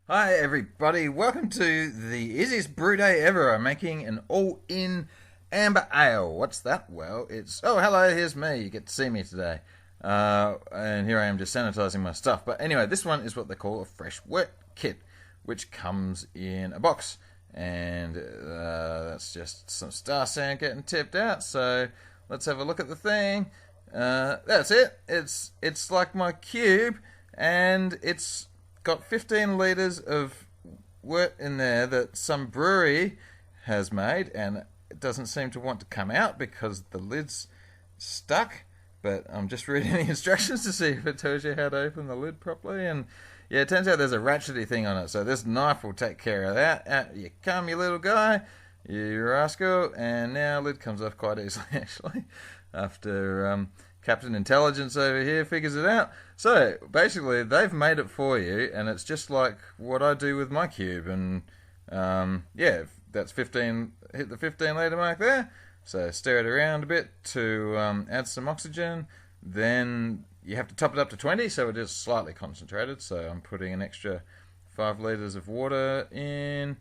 Hi everybody, welcome to the easiest brew day ever. I'm making an all-in amber ale. What's that? Well, oh hello, here's me. You get to see me today. And here I am just sanitizing my stuff. But anyway, this one is what they call a fresh Wort Kit, which comes in a box. And that's just some star sand getting tipped out. So let's have a look at the thing. That's it. It's like my cube, and it's got 15 litres of wort in there that some brewery has made, and it doesn't seem to want to come out because the lid's stuck. But I'm just reading the instructions to see if it tells you how to open the lid properly. And yeah, it turns out there's a ratchety thing on it, so this knife will take care of that. Out you come, you little guy, you rascal. And now lid comes off quite easily, actually, after Captain Intelligence over here figures it out. So basically, they've made it for you, and it's just like what I do with my cube. And yeah, that's 15. Hit the 15 litre mark there. So stir it around a bit to add some oxygen. Then you have to top it up to 20, so it is slightly concentrated. So I'm putting an extra 5 litres of water in.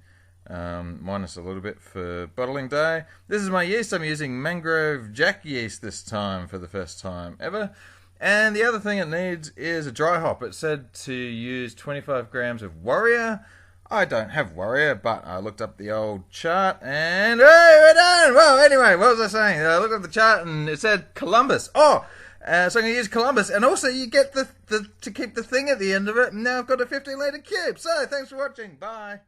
Minus a little bit for bottling day. This is my yeast. I'm using mangrove jack yeast this time for the first time ever. And the other thing it needs is a dry hop. It said to use 25 grams of Warrior. I don't have Warrior, but I looked up the old chart and hey, we're done! Well, anyway, what was I saying? I looked up the chart and it said Columbus. So I'm going to use Columbus, and also you get the to keep the thing at the end of it. And now I've got a 15 litre cube. So thanks for watching. Bye.